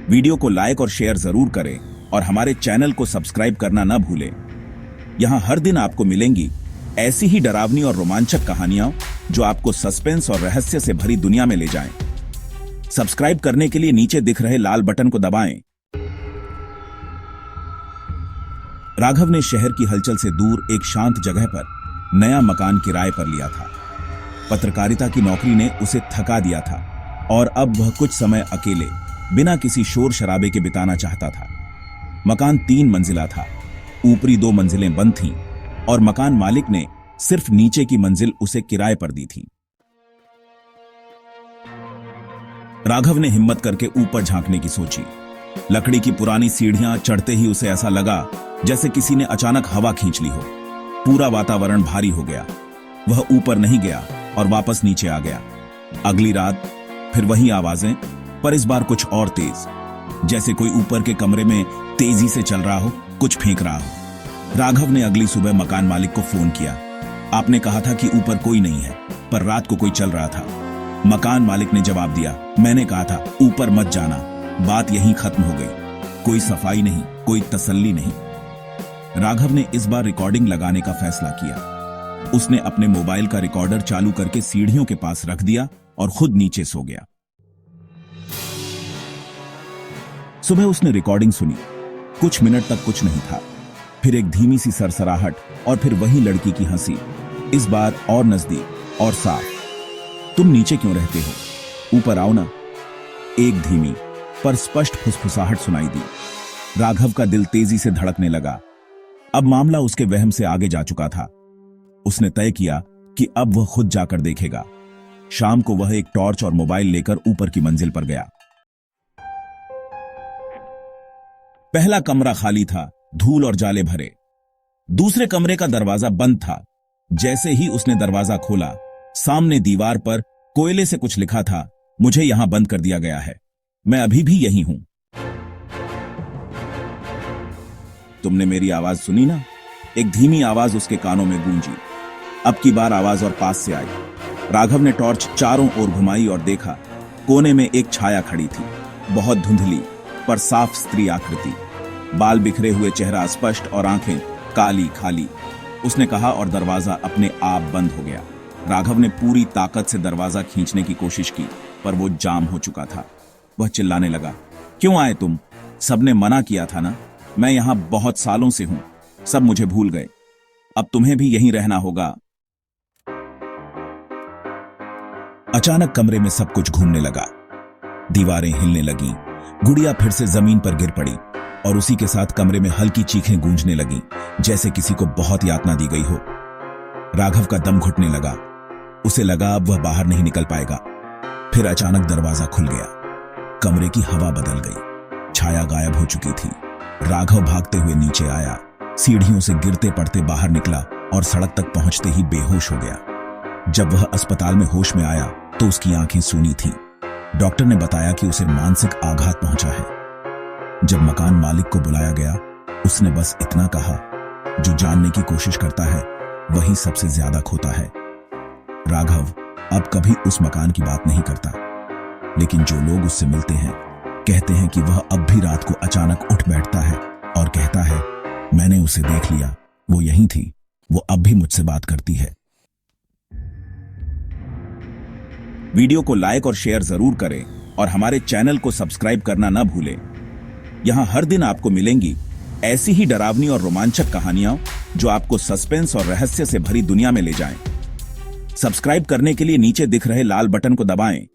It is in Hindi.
वीडियो को लाइक और शेयर जरूर करें और हमारे चैनल को सब्सक्राइब करना न भूलें। यहाँ हर दिन आपको मिलेंगी ऐसी ही डरावनी और रोमांचक कहानियां जो आपको सस्पेंस और रहस्य से भरी दुनिया में ले जाएं। सब्सक्राइब करने के लिए नीचे दिख रहे लाल बटन को दबाएं। राघव ने शहर की हलचल से दूर एक शांत जगह पर नया मकान किराए पर लिया था। पत्रकारिता की नौकरी ने उसे थका दिया था और अब वह कुछ समय अकेले बिना किसी शोर शराबे के बिताना चाहता था। मकान 3 मंजिला था। ऊपरी 2 मंजिलें बंद थीं और मकान मालिक ने सिर्फ नीचे की मंजिल उसे किराए पर दी थी। राघव ने हिम्मत करके ऊपर झांकने की सोची। लकड़ी की पुरानी सीढ़ियां चढ़ते ही उसे ऐसा लगा जैसे किसी ने अचानक हवा खींच ली हो। पूरा वातावरण भारी हो गया। वह ऊपर नहीं गया और वापस नीचे आ गया। अगली रात फिर वही आवाजें, पर इस बार कुछ और तेज, जैसे कोई ऊपर के कमरे में तेजी से चल रहा हो, कुछ फेंक रहा हो। राघव ने अगली सुबह मकान मालिक को फोन किया। आपने कहा था कि ऊपर कोई नहीं है, पर रात को कोई चल रहा था। मकान मालिक ने जवाब दिया, मैंने कहा था ऊपर मत जाना। बात यहीं खत्म हो गई। कोई सफाई नहीं, कोई तसल्ली नहीं। राघव ने इस बार रिकॉर्डिंग लगाने का फैसला किया। उसने अपने मोबाइल का रिकॉर्डर चालू करके सीढ़ियों के पास रख दिया और खुद नीचे सो गया। सुबह उसने रिकॉर्डिंग सुनी। कुछ मिनट तक कुछ नहीं था। फिर एक धीमी सी सरसराहट और फिर वही लड़की की हंसी, इस बार और नजदीक और साफ। तुम नीचे क्यों रहते हो? ऊपर आओ ना। एक धीमी पर स्पष्ट फुसफुसाहट सुनाई दी। राघव का दिल तेजी से धड़कने लगा। अब मामला उसके वहम से आगे जा चुका था। उसने तय किया कि अब वह खुद जाकर देखेगा। शाम को वह एक टॉर्च और मोबाइल लेकर ऊपर की मंजिल पर गया। पहला कमरा खाली था, धूल और जाले भरे। दूसरे कमरे का दरवाजा बंद था। जैसे ही उसने दरवाजा खोला, सामने दीवार पर कोयले से कुछ लिखा था, मुझे यहां बंद कर दिया गया है, मैं अभी भी यही हूं। तुमने मेरी आवाज सुनी ना? एक धीमी आवाज उसके कानों में गूंजी। अब की बार आवाज और पास से आई। राघव ने टॉर्च चारों ओर घुमाई और देखा, कोने में एक छाया खड़ी थी, बहुत धुंधली पर साफ स्त्री आकृति। बाल बिखरे हुए, चेहरा स्पष्ट और आंखें काली खाली। उसने कहा और दरवाजा अपने आप बंद हो गया। राघव ने पूरी ताकत से दरवाजा खींचने की कोशिश की, पर वो जाम हो चुका था। वह चिल्लाने लगा, क्यों आए तुम? सबने मना किया था ना। मैं यहां बहुत सालों से हूं, सब मुझे भूल गए। अब तुम्हें भी यहीं रहना होगा। अचानक कमरे में सब कुछ घूमने लगा। दीवारें हिलने लगीं, गुड़िया फिर से जमीन पर गिर पड़ी और उसी के साथ कमरे में हल्की चीखें गूंजने लगीं, जैसे किसी को बहुत यातना दी गई हो। राघव का दम घुटने लगा। उसे लगा अब वह बाहर नहीं निकल पाएगा। फिर अचानक दरवाजा खुल गया। कमरे की हवा बदल गई। छाया गायब हो चुकी थी। राघव भागते हुए नीचे आया, सीढ़ियों से गिरते पड़ते बाहर निकला और सड़क तक पहुंचते ही बेहोश हो गया। जब वह अस्पताल में होश में आया तो उसकी आंखें सूनी थीं। डॉक्टर ने बताया कि उसे मानसिक आघात पहुंचा है। जब मकान मालिक को बुलाया गया, उसने बस इतना कहा, जो जानने की कोशिश करता है वही सबसे ज्यादा खोता है। राघव अब कभी उस मकान की बात नहीं करता, लेकिन जो लोग उससे मिलते हैं कहते हैं कि वह अब भी रात को अचानक उठ बैठता है और कहता है, मैंने उसे देख लिया, वो यहीं थी, वो अब भी मुझसे बात करती है। वीडियो को लाइक और शेयर जरूर करें और हमारे चैनल को सब्सक्राइब करना न भूलें। यहां हर दिन आपको मिलेंगी ऐसी ही डरावनी और रोमांचक कहानियां जो आपको सस्पेंस और रहस्य से भरी दुनिया में ले जाएं। सब्सक्राइब करने के लिए नीचे दिख रहे लाल बटन को दबाएं